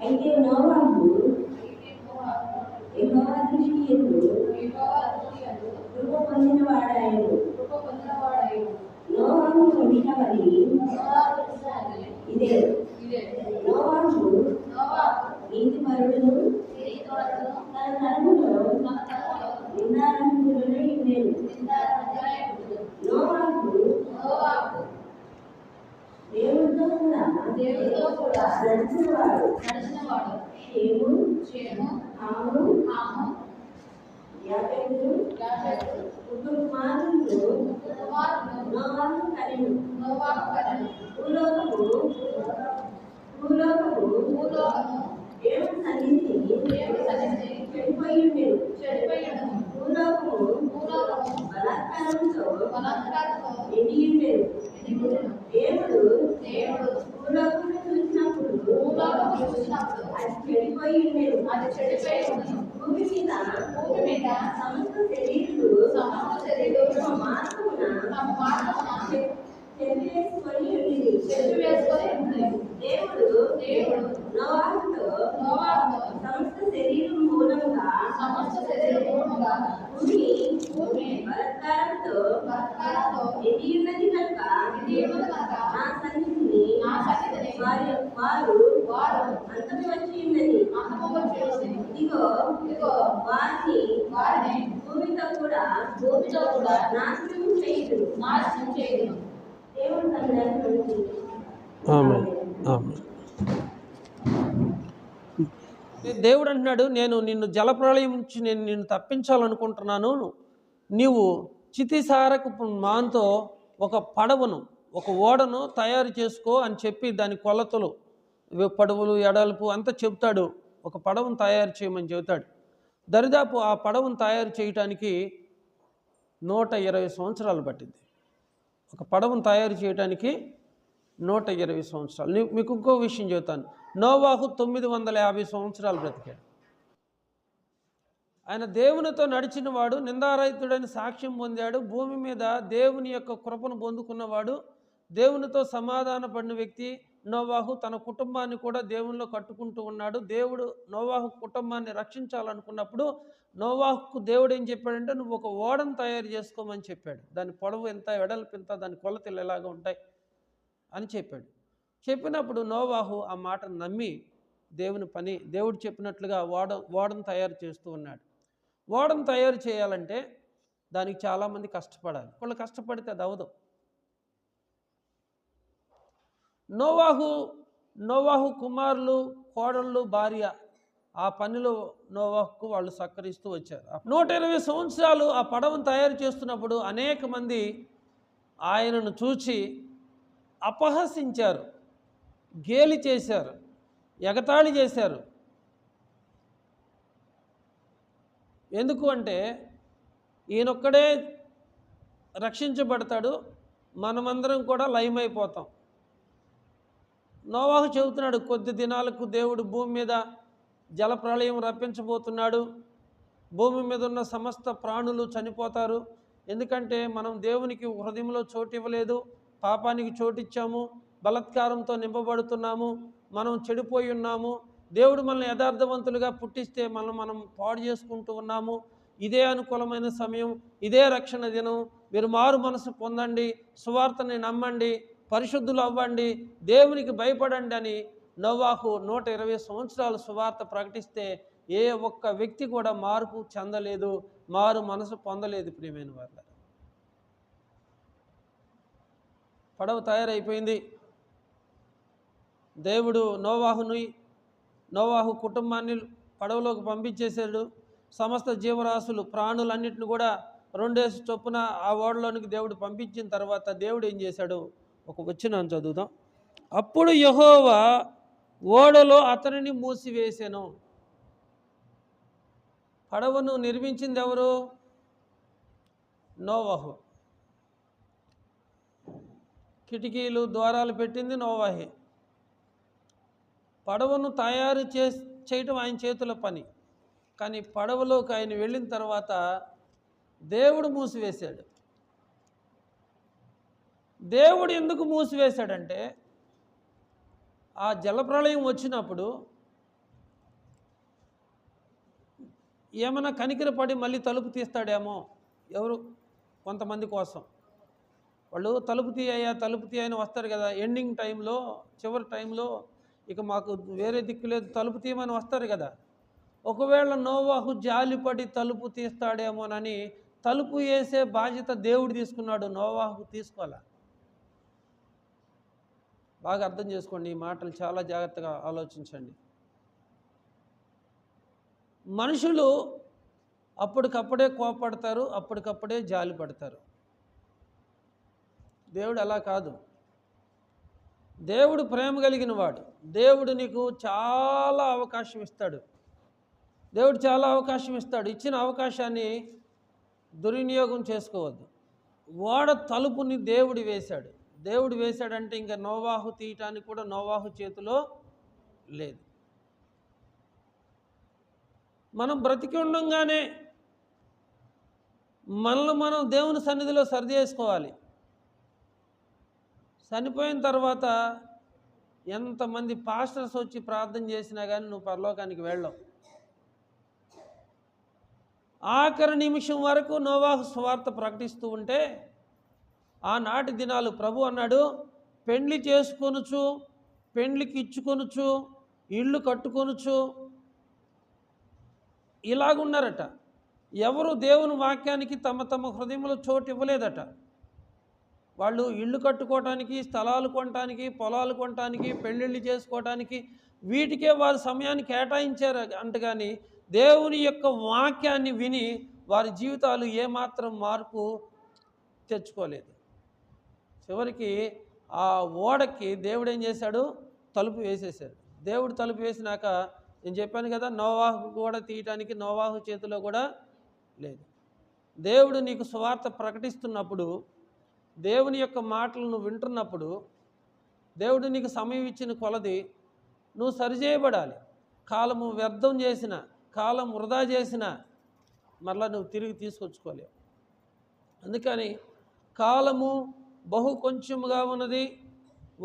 అయితే నోవాహు యెహోవా దృష్టి యందు కృప పొందినవాడాయను. నోవాహు వంశావళి ఇదే. నోవాహు నీతిపరుడును తన తరములో నిందారహితుడై ఉండెను. నోవాహు దేవుడితో కూడా నడిచినవాడు. షేము హాము యాపెతు ముగ్గురు కుమారులు నోవాహు కనెను. భూలోకము దేవుని సన్నిధిని చెడిపోయి ఉండెను. భూలోకము బలాత్కారంతో నిండి ఉండెను. దేవుడు భూలోకమును చూసినప్పుడు అది చెడిపోయి ఉండెను. భూమి మీద సమస్త శరీరులు తమ మార్గమున చెరిపివేసుకొని ఉండిరి. దేవుడు నోవాహుతో సమస్త శరీరం మూలంగా భూమి బలాత్కారంతో నిండి ఉన్నది కనుక నా సన్నిధిని వారు అంతము వచ్చి ఉన్నది. ఇదిగో వారిని భూమితో కూడా నాశనం చేయదు. దేవుడు దేవుడు అంటున్నాడు, నేను నిన్ను జలప్రళయం నుంచి నిన్ను తప్పించాలనుకుంటున్నాను. నీవు చితిసారకు మాంతో ఒక పడవను, ఒక ఓడను తయారు చేసుకో అని చెప్పి దాని కొలతలు, పొడవులు, ఎడల్పు అంతా చెప్తాడు. ఒక పడవను తయారు చేయమని చెబుతాడు. దరిదాపు ఆ పడవను తయారు చేయటానికి 120 సంవత్సరాలు పట్టింది. ఒక పడవను తయారు చేయడానికి 120 సంవత్సరాలు. మీకు ఇంకో విషయం చెబుతాను. నోవాహు 950 సంవత్సరాలు బ్రతికాడు. ఆయన దేవునితో నడిచిన వాడు, నిందారహితుడని సాక్ష్యం పొందాడు. భూమి మీద దేవుని యొక్క కృపను పొందుకున్నవాడు, దేవునితో సమాధాన పడిన వ్యక్తి నోవాహు. తన కుటుంబాన్ని కూడా దేవునిలో కట్టుకుంటూ ఉన్నాడు. దేవుడు నోవాహు కుటుంబాన్ని రక్షించాలనుకున్నప్పుడు నోవాహుకు దేవుడు ఏం చెప్పాడంటే, నువ్వు ఒక ఓడను తయారు చేసుకోమని చెప్పాడు. దాని పొడవు ఎంత, వెడల్పు ఎంత, దాని కొలతలు ఎలాగ ఉంటాయి అని చెప్పాడు. చెప్పినప్పుడు నోవాహు ఆ మాటను నమ్మి దేవుడు చెప్పినట్లుగా ఓడను తయారు చేస్తూ ఉన్నాడు. ఓడను తయారు చేయాలంటే దానికి చాలామంది కష్టపడాలి. వాళ్ళు కష్టపడితే అది అవదు. నోవాహు కుమారులు, కోడళ్ళు, భార్య ఆ పనిలో నోవాహుకు వాళ్ళు సహకరిస్తూ వచ్చారు. 120 సంవత్సరాలు ఆ పడవను తయారు చేస్తున్నప్పుడు అనేక మంది ఆయనను చూచి అపహసించారు, గేలి చేశారు, ఎగతాళి చేశారు. ఎందుకు అంటే ఈయనొక్కడే రక్షించబడతాడు, మనమందరం కూడా లయమైపోతాం. నోవాహు చెబుతున్నాడు, కొద్ది దినాలకు దేవుడు భూమి మీద జలప్రళయం రప్పించబోతున్నాడు. భూమి మీద ఉన్న సమస్త ప్రాణులు చనిపోతారు. ఎందుకంటే మనం దేవునికి హృదయంలో చోటు ఇవ్వలేదు, పాపానికి చోటిచ్చాము, బలాత్కారంతో నింపబడుతున్నాము, మనం చెడిపోయి ఉన్నాము. దేవుడు మనల్ని యథార్థవంతులుగా పుట్టిస్తే మనం పాడు చేసుకుంటూ ఉన్నాము. ఇదే అనుకూలమైన సమయం, ఇదే రక్షణ దినం. మీరు మారు మనసు పొందండి, సువార్తని నమ్మండి, పరిశుద్ధులు అవ్వండి, దేవునికి భయపడండి అని నోవాహు 120 సంవత్సరాలు సువార్త ప్రకటిస్తే ఏ ఒక్క వ్యక్తి కూడా మార్పు చెందలేదు, మారు మనసు పొందలేదు. ప్రియమైన వారు, పడవ తయారైపోయింది. దేవుడు నోవాహు కుటుంబాన్ని పడవలోకి పంపించేశాడు. సమస్త జీవరాశులు, ప్రాణులన్నింటిని కూడా 2 చొప్పున ఆ ఓడలోనికి దేవుడు పంపించిన తర్వాత దేవుడు ఏం చేశాడు, ఒక వచనం చదువుదాం. అప్పుడు యెహోవా ఓడలో అతనిని మూసివేసెను. పడవను నిర్మించింది ఎవరు? నోవాహు. కిటికీలు, ద్వారాలు పెట్టింది నోవాహే. పడవను తయారు చేయటం ఆయన చేతుల పని. కానీ పడవలోకి ఆయన వెళ్ళిన తర్వాత దేవుడు మూసివేశాడు. దేవుడు ఎందుకు మూసివేశాడంటే, ఆ జలప్రళయం వచ్చినప్పుడు ఏమైనా కనికరపడి మళ్ళీ తలుపు తీస్తాడేమో ఎవరు కొంతమంది కోసం. వాళ్ళు తలుపు తీయ్యా తలుపు తీయని వస్తారు కదా, ఎండింగ్ టైంలో చివరి టైంలో ఇక మాకు వేరే దిక్కు లేదు తలుపు తీయమని వస్తారు కదా. ఒకవేళ నోవాహు జాలిపడి తలుపు తీస్తాడేమోనని తలుపు వేసే బాధ్యత దేవుడు తీసుకున్నాడు, నోవాహు తీసుకోవాలా. బాగా అర్థం చేసుకోండి, ఈ మాటలు చాలా జాగ్రత్తగా ఆలోచించండి. మనుషులు అప్పటికప్పుడే కోపడతారు, అప్పటికప్పుడే జాలి పడతారు. దేవుడు అలా కాదు. దేవుడు ప్రేమ కలిగిన వాడు. దేవుడు నీకు చాలా అవకాశం ఇస్తాడు. దేవుడు చాలా అవకాశం ఇస్తాడు. ఇచ్చిన అవకాశాన్ని దుర్వినియోగం చేసుకోవద్దు. ఓడ తలుపుని దేవుడు వేశాడు. దేవుడు వేశాడంటే ఇంకా నోవాహు తీయటానికి కూడా నోవాహు చేతిలో లేదు. మనం బ్రతికి ఉండంగానే మనల్ని మనం దేవుని సన్నిధిలో సరి చేసుకోవాలి. చనిపోయిన తర్వాత ఎంతమంది పాస్టర్స్ వచ్చి ప్రార్థన చేసినా కానీ నువ్వు పరలోకానికి వెళ్ళవు. ఆఖరి నిమిషం వరకు నోవాహు సువార్త ప్రకటిస్తూ ఉంటే ఆనాటి దినాలు ప్రభు అన్నాడు, పెండ్లి చేసుకొనుచు, పెండ్లికి ఇచ్చుకొనుచు, ఇళ్ళు కట్టుకొనుచు ఇలాగున్నారట. ఎవరు దేవుని వాక్యానికి తమ తమ హృదయంలో చోటు ఇవ్వలేదట. వాళ్ళు ఇళ్ళు కట్టుకోవటానికి, స్థలాలు కొనటానికి, పొలాలు కొనటానికి, పెళ్ళిళ్ళు చేసుకోవటానికి వీటికే వారి సమయాన్ని కేటాయించారు అంతగాని దేవుని యొక్క వాక్యాన్ని విని వారి జీవితాలు ఏమాత్రం మార్పు తెచ్చుకోలేదు. చివరికి ఆ ఓడకి దేవుడు ఏం చేశాడు, తలుపు వేసేసాడు. దేవుడు తలుపు వేసినాక నేను చెప్పాను కదా, నోవాహు కూడా తీయటానికి నోవాహు చేతిలో కూడా లేదు. దేవుడు నీకు సువార్త ప్రకటిస్తున్నప్పుడు, దేవుని యొక్క మాటలు నువ్వు వింటున్నప్పుడు, దేవుడు నీకు సమయం ఇచ్చిన కొలది నువ్వు సరిచేయబడాలి. కాలము వ్యర్థం చేసిన, కాలం వృధా చేసిన మరలా నువ్వు తిరిగి తీసుకొచ్చుకోలేవు. అందుకని కాలము బహు కొంచెముగా ఉన్నది,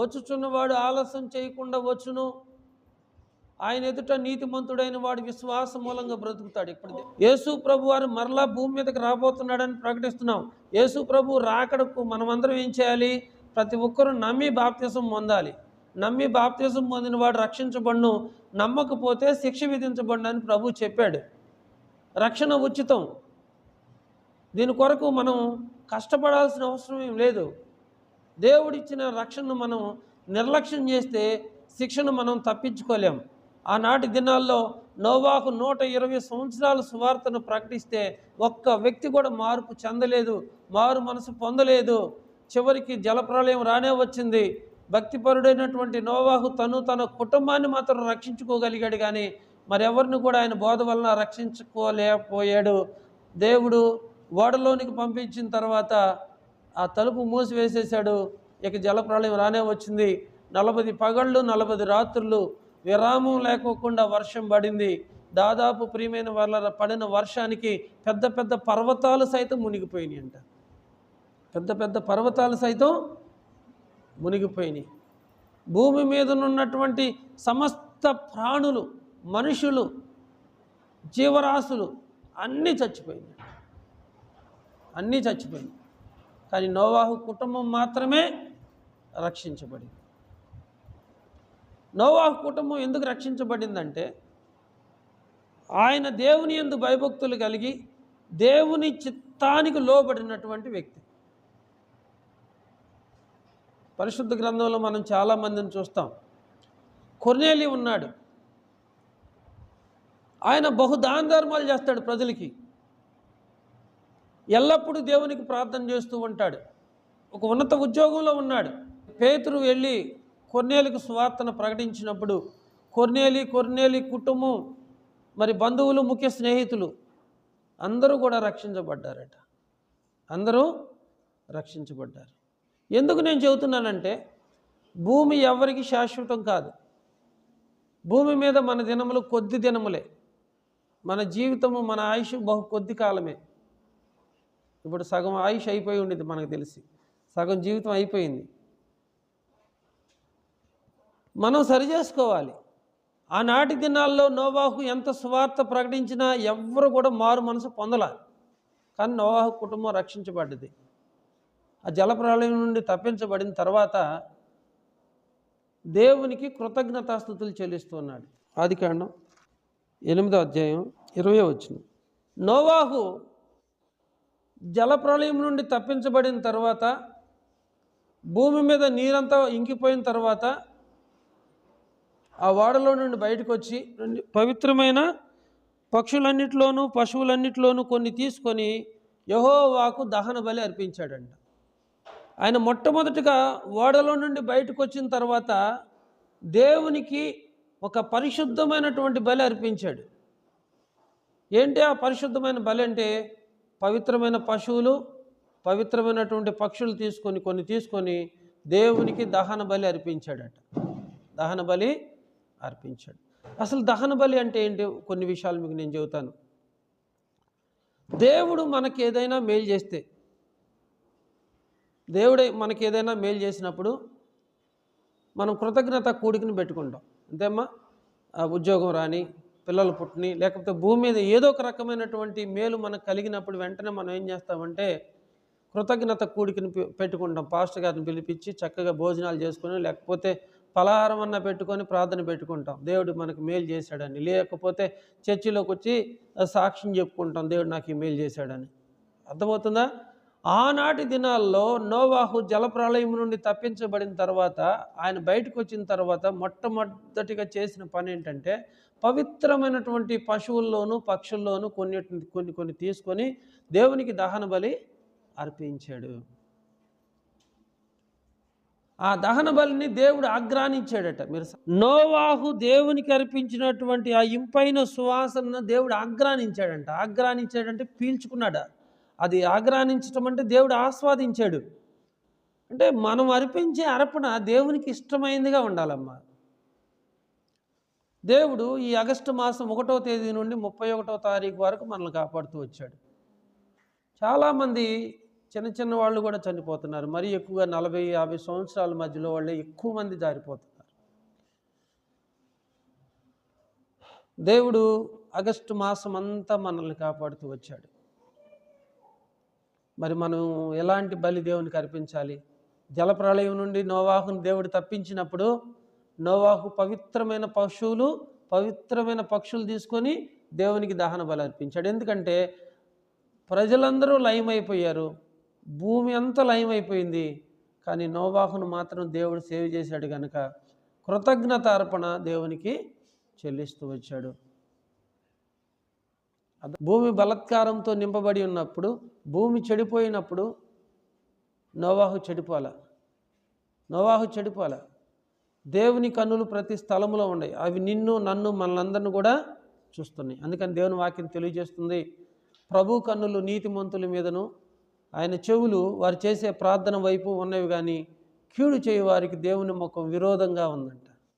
వచ్చుచున్నవాడు ఆలస్యం చేయకుండా వచ్చును, ఆయన ఎదుట నీతిమంతుడైన వాడు విశ్వాస మూలంగా బ్రతుకుతాడు. ఇప్పుడు యేసు ప్రభు వారు మరలా భూమి మీదకి రాబోతున్నాడని ప్రకటిస్తున్నాం. యేసు ప్రభు రాకడకు మనమందరం ఏం చేయాలి? ప్రతి ఒక్కరూ నమ్మి బాప్తిసం పొందాలి. నమ్మి బాప్తిసం పొందిన వాడు రక్షించబడును, నమ్మకపోతే శిక్ష విధించబడును అని ప్రభు చెప్పాడు. రక్షణ ఉచితం. దీని కొరకు మనం కష్టపడాల్సిన అవసరం ఏం లేదు. దేవుడిచ్చిన రక్షణను మనం నిర్లక్ష్యం చేస్తే శిక్షను మనం తప్పించుకోలేం. ఆనాటి దినాల్లో నోవాహు 120 సంవత్సరాల సువార్తను ప్రకటిస్తే ఒక్క వ్యక్తి కూడా మార్పు చెందలేదు, మారు మనసు పొందలేదు. చివరికి జలప్రళయం రానే వచ్చింది. భక్తిపరుడైనటువంటి నోవాహు తన కుటుంబాన్ని మాత్రం రక్షించుకోగలిగాడు, కానీ మరెవరిని కూడా ఆయన బోధ వలన రక్షించుకోలేకపోయాడు. దేవుడు ఓడలోనికి పంపించిన తర్వాత ఆ తలుపు మూసివేసేశాడు. ఇక జలప్రళయం రానే వచ్చింది. 40 పగళ్ళు 40 రాత్రులు విరామం లేకోకుండా వర్షం పడింది. దాదాపు ప్రియమైన వాళ్ళ పడిన వర్షానికి పెద్ద పెద్ద పర్వతాలు సైతం మునిగిపోయినాయి అంట. పెద్ద పెద్ద పర్వతాలు సైతం మునిగిపోయినాయి. భూమి మీద ఉన్నటువంటి సమస్త ప్రాణులు, మనుషులు, జీవరాశులు అన్నీ చచ్చిపోయినాయి. అన్నీ చచ్చిపోయినాయి. కానీ నోవాహు కుటుంబం మాత్రమే రక్షించబడింది. నోవాహు కుటుంబం ఎందుకు రక్షించబడిందంటే ఆయన దేవుని యందు భయభక్తులు కలిగి దేవుని చిత్తానికి లోబడినటువంటి వ్యక్తి. పరిశుద్ధ గ్రంథంలో మనం చాలామందిని చూస్తాం. కొర్నేలి ఉన్నాడు. ఆయన బహుదాన ధర్మాలు చేస్తాడు ప్రజలకి. ఎల్లప్పుడూ దేవునికి ప్రార్థన చేస్తూ ఉంటాడు. ఒక ఉన్నత ఉద్యోగంలో ఉన్నాడు. పేతురు వెళ్ళి కొర్నేలికి సువార్తను ప్రకటించినప్పుడు కొర్నేలి కుటుంబం, మరి బంధువులు, ముఖ్య స్నేహితులు అందరూ కూడా రక్షించబడ్డారట. అందరూ రక్షించబడ్డారు. ఎందుకు నేను చెబుతున్నానంటే భూమి ఎవరికి శాశ్వతం కాదు. భూమి మీద మన దినములు కొద్ది దినములే. మన జీవితము, మన ఆయుష్ బహు కొద్ది కాలమే. ఇప్పుడు సగం ఆయుష్ అయిపోయి ఉండేది మనకు తెలిసి, సగం జీవితం అయిపోయింది. మనం సరి చేసుకోవాలి. ఆనాటి దినాల్లో నోవాహు ఎంత సువార్త ప్రకటించినా ఎవ్వరు కూడా మారు మనసు పొందలే. కానీ నోవాహు కుటుంబం రక్షించబడ్డది. ఆ జలప్రళయం నుండి తప్పించబడిన తర్వాత దేవునికి కృతజ్ఞతాస్తుతులు చెల్లిస్తున్నాడు. ఆదికాండం 8వ అధ్యాయం 20వ వచనం. నోవాహు జలప్రళయం నుండి తప్పించబడిన తర్వాత, భూమి మీద నీరంతా ఇంకిపోయిన తర్వాత ఆ ఓడలో నుండి బయటకు వచ్చి పవిత్రమైన పక్షులన్నిటిలోనూ పశువులన్నిటిలోనూ కొన్ని తీసుకొని యెహోవాకు దహన బలి అర్పించాడంట. ఆయన మొట్టమొదటిగా ఓడలో నుండి బయటకు వచ్చిన తర్వాత దేవునికి ఒక పరిశుద్ధమైనటువంటి బలి అర్పించాడు. ఏంటి ఆ పరిశుద్ధమైన బలి అంటే? పవిత్రమైన పశువులు, పవిత్రమైనటువంటి పక్షులు కొన్ని తీసుకొని దేవునికి దహన బలి అర్పించాడట. దహన బలి అర్పించాడు. అసలు దహన బలి అంటే ఏంటి? కొన్ని విషయాలు మీకు నేను చెబుతాను. దేవుడు మనకి ఏదైనా మేలు చేస్తే, దేవుడే మనకి ఏదైనా మేలు చేసినప్పుడు మనం కృతజ్ఞత కూడికని పెట్టుకుంటాం. అంతేమ్మా? ఉద్యోగం రాని, పిల్లలు పుట్టని, లేకపోతే భూమి మీద ఏదో ఒక రకమైనటువంటి మేలు మనకు కలిగినప్పుడు వెంటనే మనం ఏం చేస్తామంటే కృతజ్ఞత కూడికని పెట్టుకుంటాం. పాస్టర్ గారిని పిలిపించి చక్కగా భోజనాలు చేసుకొని, లేకపోతే పలహారం అన్న పెట్టుకొని ప్రార్థన పెట్టుకుంటాం, దేవుడు మనకు మేలు చేశాడని. లేకపోతే చర్చిలోకి వచ్చి సాక్ష్యం చెప్పుకుంటాం, దేవుడు నాకు ఈ మేలు చేశాడని. అర్థమవుతుందా? ఆనాటి దినాల్లో నోవాహు జలప్రళయం నుండి తప్పించబడిన తర్వాత, ఆయన బయటకు వచ్చిన తర్వాత మొట్టమొదటిగా చేసిన పని ఏంటంటే పవిత్రమైనటువంటి పశువుల్లోనూ పక్షుల్లోనూ కొన్ని తీసుకొని దేవునికి దహన బలి అర్పించాడు. ఆ దహన బలిని దేవుడు ఆగ్రానించాడట. మీరు నోవాహు దేవునికి అర్పించినటువంటి ఆ ఇంపైన సువాసనను దేవుడు ఆగ్రానించాడంట. ఆగ్రానించాడంటే పీల్చుకున్నాడు. అది ఆగ్రానించడం అంటే దేవుడు ఆస్వాదించాడు. అంటే మనం అర్పించే అర్పణ దేవునికి ఇష్టమైనదిగా ఉండాలమ్మా. దేవుడు ఈ ఆగస్టు మాసం 1వ తేదీ నుండి 31వ తారీఖు వరకు మనల్ని కాపాడుతూ వచ్చాడు. చాలామంది చిన్న వాళ్ళు కూడా చనిపోతున్నారు. మరీ ఎక్కువగా 40-50 సంవత్సరాల మధ్యలో వాళ్ళే ఎక్కువ మంది జారిపోతున్నారు. దేవుడు ఆగస్టు మాసం అంతా మనల్ని కాపాడుతూ వచ్చాడు. మరి మనం ఎలాంటి బలి దేవునికి అర్పించాలి? జలప్రళయం నుండి నోవాహును దేవుడు తప్పించినప్పుడు నోవాహు పవిత్రమైన పశువులు, పవిత్రమైన పక్షులు తీసుకొని దేవునికి దహన బలి అర్పించాడు. ఎందుకంటే ప్రజలందరూ లయమైపోయారు, భూమి అంతా లయమైపోయింది. కానీ నోవాహును మాత్రం దేవుడు సేవ్ చేశాడు కనుక కృతజ్ఞత అర్పణ దేవునికి చెల్లిస్తూ వచ్చాడు. భూమి బలాత్కారంతో నింపబడి ఉన్నప్పుడు, భూమి చెడిపోయినప్పుడు నోవాహు చెడిపోలే. దేవుని కన్నులు ప్రతి స్థలంలో ఉన్నాయి. అవి నిన్ను, నన్ను, మనలందరిని కూడా చూస్తున్నాయి. అందుకని దేవుని వాక్యం తెలియజేస్తుంది, ప్రభు కన్నులు నీతిమంతుల మీదను, ఆయన చెవులు వారు చేసే ప్రార్థన వైపు ఉన్నవి, కానీ కీడు చేయు వారికి దేవుని ముఖం విరోధంగా ఉందండి.